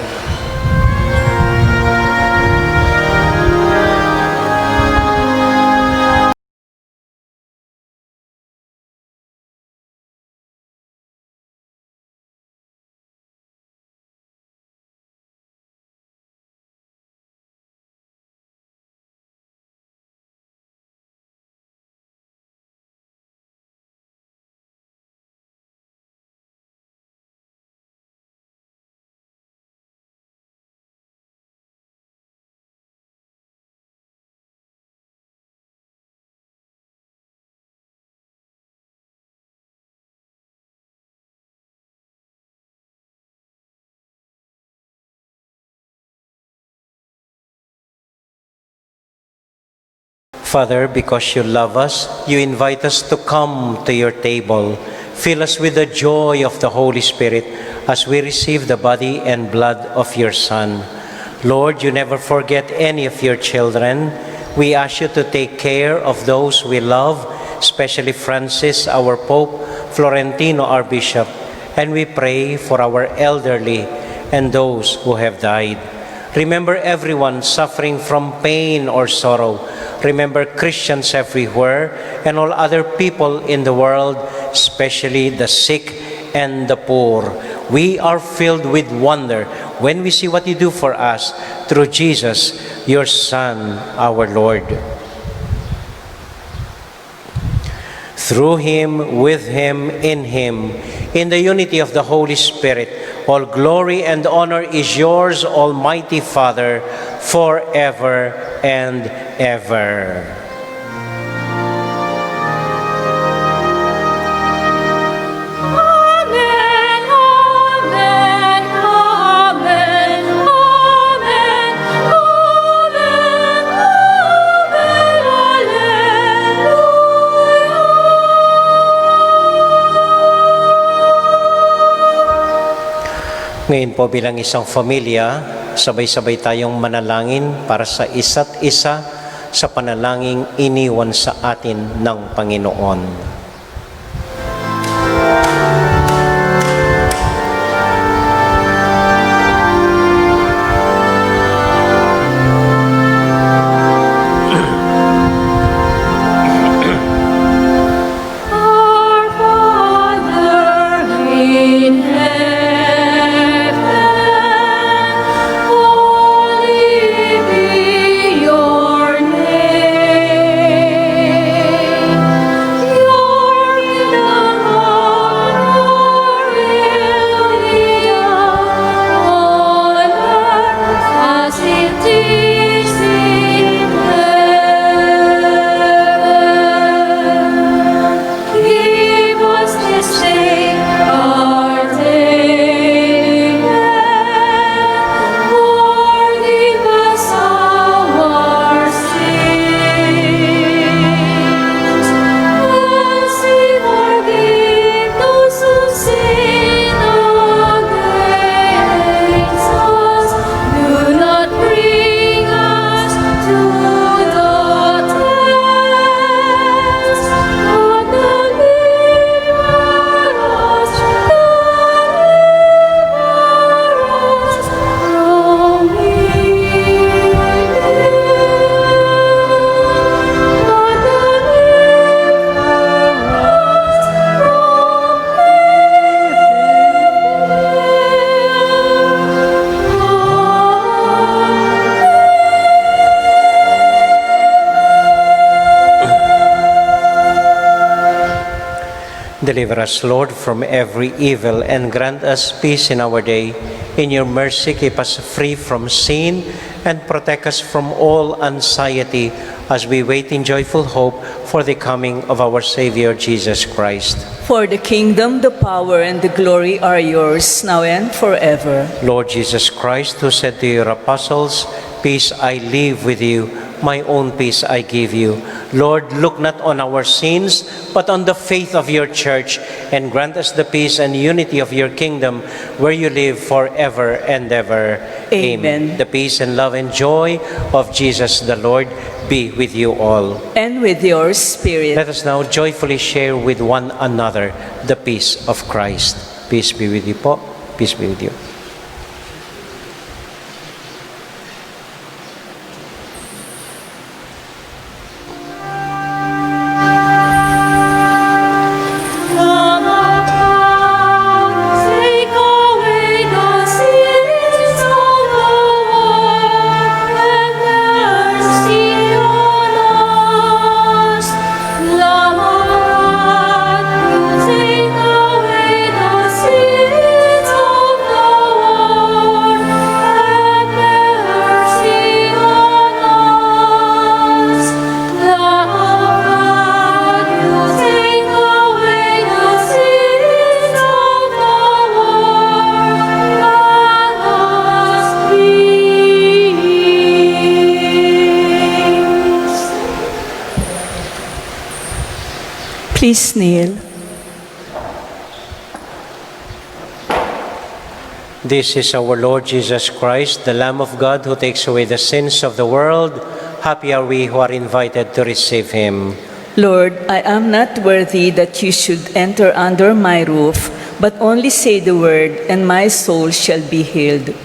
Father, because you love us, you invite us to come to your table Fill us with the joy of the Holy Spirit as we receive the body and blood of your Son. Lord, you never forget any of your children. We ask you to take care of those we love, especially Francis, our Pope, Florentino, our Bishop, and we pray for our elderly and those who have died. Remember everyone suffering from pain or sorrow. Remember Christians everywhere and all other people in the world, especially the sick and the poor. We are filled with wonder when we see what you do for us through Jesus, your Son, our Lord. Through him, with him, in the unity of the Holy Spirit, all glory and honor is yours, Almighty Father, forever and ever. Ngayon po bilang isang pamilya, sabay-sabay tayong manalangin para sa isa't isa sa panalangin iniwan sa atin ng Panginoon. Deliver us, Lord, from every evil and grant us peace in our day. In your mercy, keep us free from sin and protect us from all anxiety as we wait in joyful hope for the coming of our Savior, Jesus Christ. For the kingdom, the power, and the glory are yours, now and forever. Lord Jesus Christ, who said to your apostles, "Peace I leave with you, my own peace I give you." Lord, look not on our sins, but on the faith of your church, and grant us the peace and unity of your kingdom, where you live forever and ever. Amen. The peace and love and joy of Jesus the Lord be with you all. And with your spirit. Let us now joyfully share with one another the peace of Christ. Peace be with you po. Peace be with you. Please kneel. This is our Lord Jesus Christ, the Lamb of God who takes away the sins of the world. Happy are we who are invited to receive him. Lord, I am not worthy that you should enter under my roof, but only say the word, and my soul shall be healed.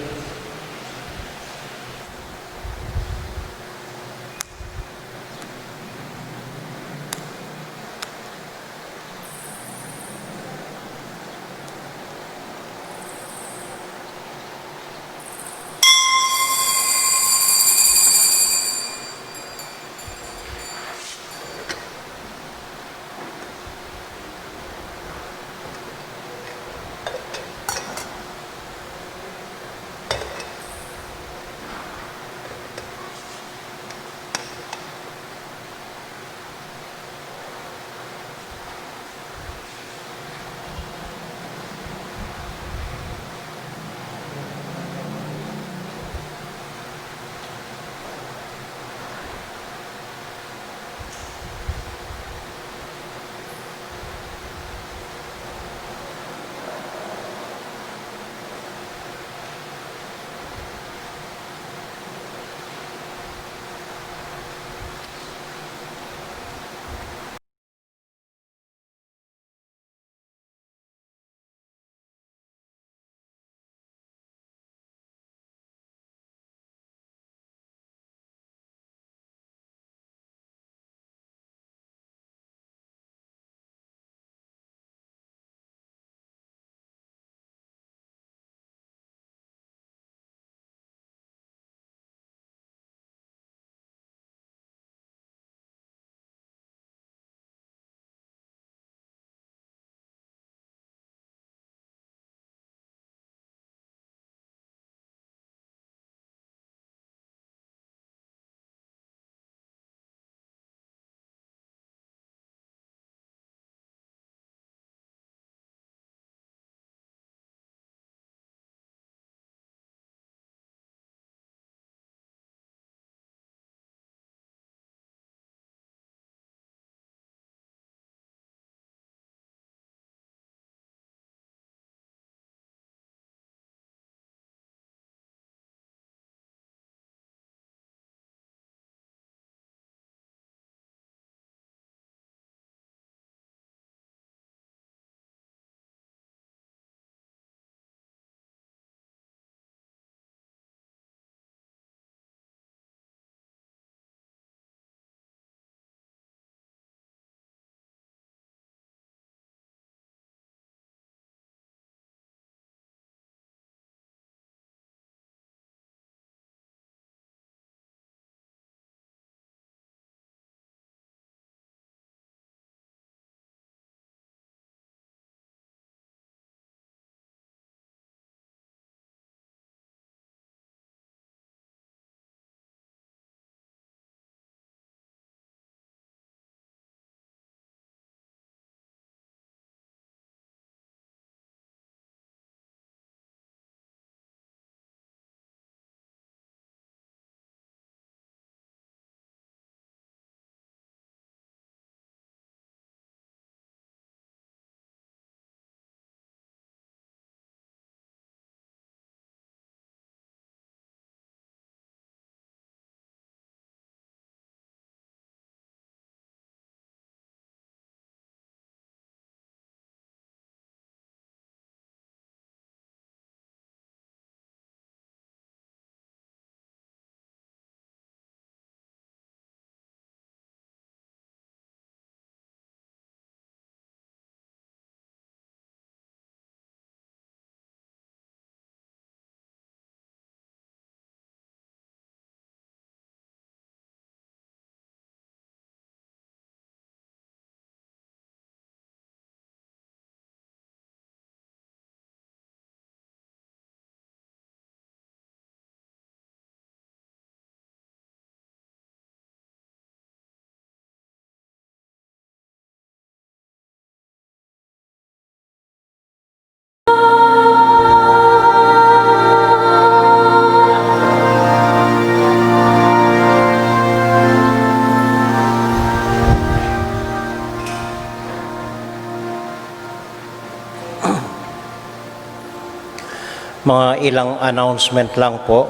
Mga ilang announcement lang po.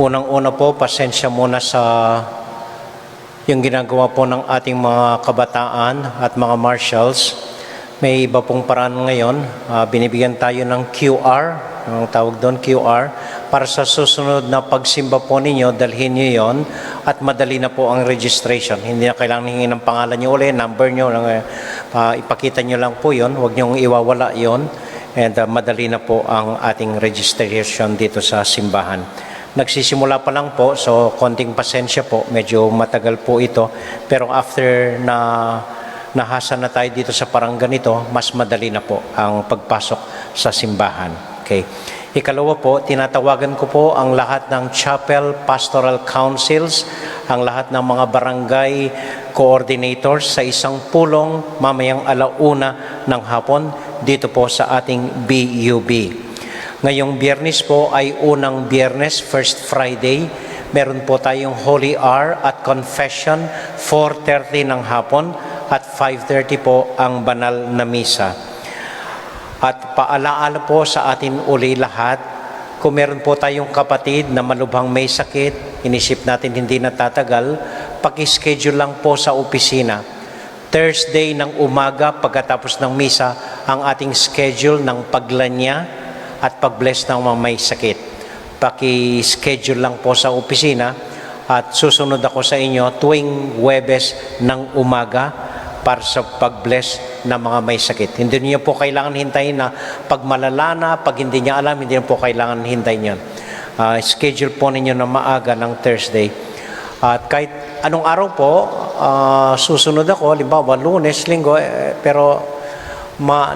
Unang-una po, pasensya muna sa yung ginagawa po ng ating mga kabataan at mga marshals. May iba pong paraan ngayon. Binibigyan tayo ng QR, ang tawag doon QR, para sa susunod na pagsimba po ninyo, dalhin nyo yon at madali na po ang registration. Hindi na kailangan hingin ng pangalan nyo ulit, number nyo, ipakita nyo lang po yon, huwag nyo iwawala yon, and madali na po ang ating registration dito sa simbahan. Nagsisimula pa lang po, so konting pasensya po, medyo matagal po ito, pero after na nahasa na tayo dito sa parang ganito, mas madali na po ang pagpasok sa simbahan. Okay. Ikalawa po, tinatawagan ko po ang lahat ng chapel pastoral councils, ang lahat ng mga barangay coordinators sa isang pulong mamayang 1:00 ng hapon dito po sa ating BUB. Ngayong Biyernes po ay unang Biyernes, First Friday. Meron po tayong Holy Hour at Confession, 4:30 ng hapon at 5:30 po ang banal na misa. At paalaala po sa atin uli lahat, kung meron po tayong kapatid na malubhang may sakit, inisip natin hindi natatagal, paki-schedule lang po sa opisina. Thursday ng umaga pagkatapos ng misa ang ating schedule ng paglanya at pag-bless ng mga may sakit. Paki-schedule lang po sa opisina at susunod ako sa inyo tuwing Huwebes ng umaga para sa pag-bless ng mga may sakit. Hindi niyo po kailangan hintayin na pag malala na, pag hindi niya alam, hindi niyo po kailangan hintayin yan. Schedule po ninyo na maaga ng Thursday. At kahit anong araw po, susunod ako, halimbawa Lunes, Linggo, pero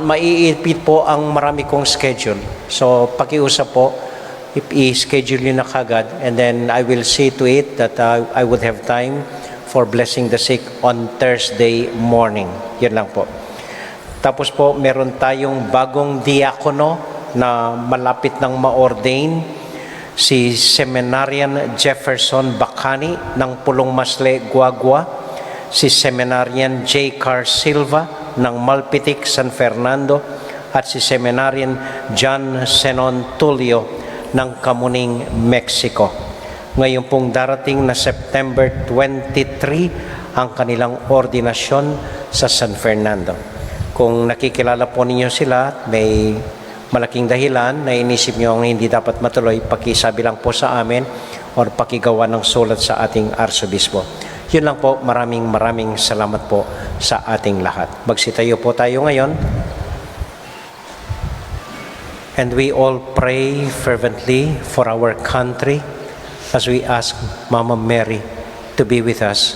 maiipit po ang marami kong schedule. So, pakiusap po, i-schedule nyo na kagad, and then I will see to it that I would have time for blessing the sick on Thursday morning. Yan lang po. Tapos po, meron tayong bagong diakono na malapit ng ma-ordain, si Seminarian Jefferson Bacani ng Pulong Masle, Guagua, si Seminarian J. Car Silva ng Malpitic, San Fernando, at si Seminarian John Senon Tulio ng Kamuning, Mexico. Ngayon pong darating na September 23 ang kanilang ordinasyon sa San Fernando. Kung nakikilala po ninyo sila, may malaking dahilan na inisip nyo ang hindi dapat matuloy, pakisabi lang po sa amin or pakigawa ng sulat sa ating arsobispo. Yun lang po, maraming salamat po sa ating lahat. Magsitayo po tayo ngayon. And we all pray fervently for our country as we ask Mama Mary to be with us.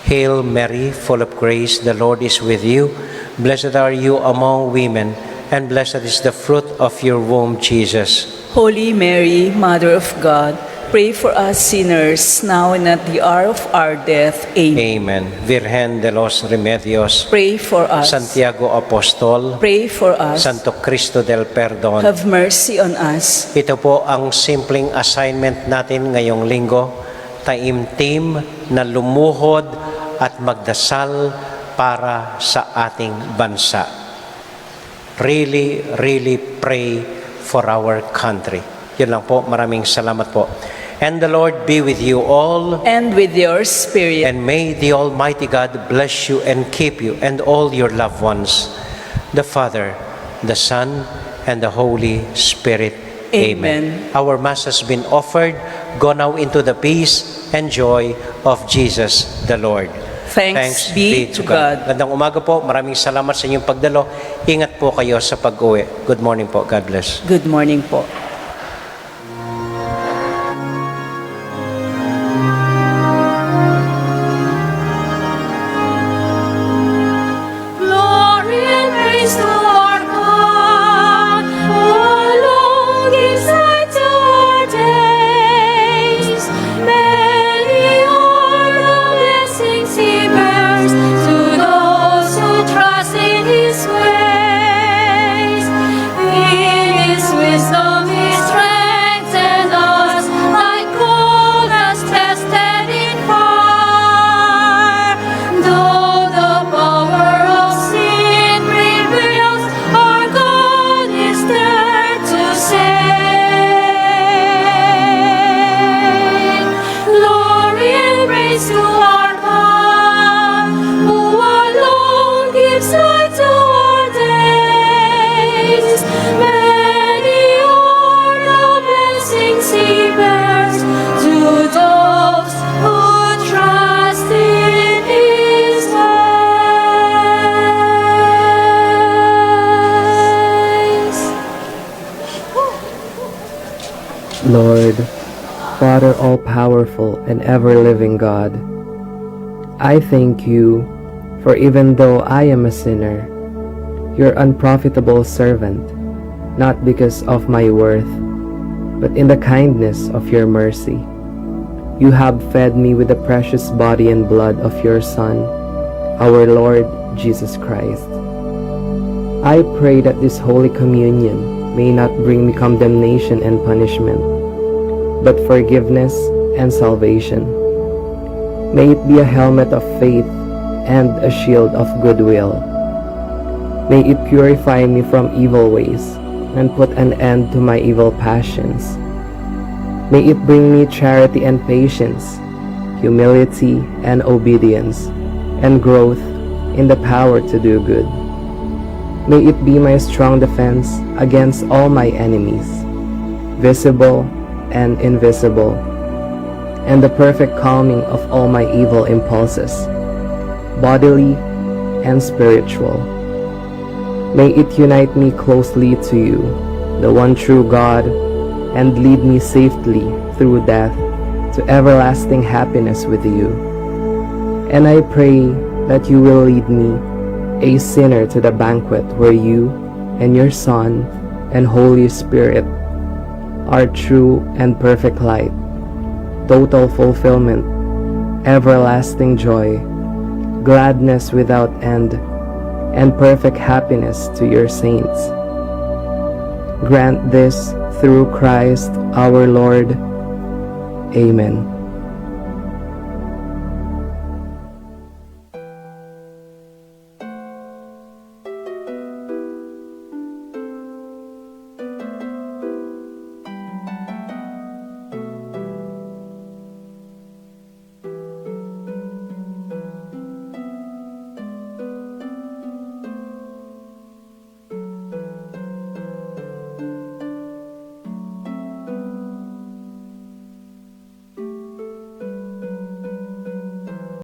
Hail Mary, full of grace, the Lord is with you. Blessed are you among women, and blessed is the fruit of your womb, Jesus. Holy Mary, Mother of God, pray for us sinners, now and at the hour of our death. Amen. Amen. Virgen de los Remedios, Pray for us. Santiago Apostol, Pray for us. Santo Cristo del Perdon. Have mercy on us. Ito po ang simpleng assignment natin ngayong linggo, taimtim na lumuhod at magdasal para sa ating bansa. Really pray for our country. Yun lang po, maraming salamat po. And the Lord be with you all. And with your spirit. And may the Almighty God bless you and keep you and all your loved ones. The Father, the Son, and the Holy Spirit. Amen. Our Mass has been offered. Go now into the peace and joy of Jesus the Lord. Thanks be to God. Gandang umaga po. Maraming salamat sa inyong pagdalo. Ingat po kayo sa pag-uwi. Good morning po. God bless. Good morning po. Wisdom faithful and ever-living God, I thank you, for even though I am a sinner, your unprofitable servant, not because of my worth, but in the kindness of your mercy, you have fed me with the precious body and blood of your Son, our Lord Jesus Christ. I pray that this Holy Communion may not bring me condemnation and punishment, but forgiveness and salvation. May it be a helmet of faith and a shield of goodwill. May it purify me from evil ways and put an end to my evil passions. May it bring me charity and patience, humility and obedience, and growth in the power to do good. May it be my strong defense against all my enemies, visible and invisible, and the perfect calming of all my evil impulses, bodily and spiritual. May it unite me closely to you, the one true God, and lead me safely through death to everlasting happiness with you. And I pray that you will lead me, a sinner, to the banquet where you and your Son and Holy Spirit are true and perfect light, total fulfillment, everlasting joy, gladness without end, and perfect happiness to your saints. Grant this through Christ our Lord. Amen.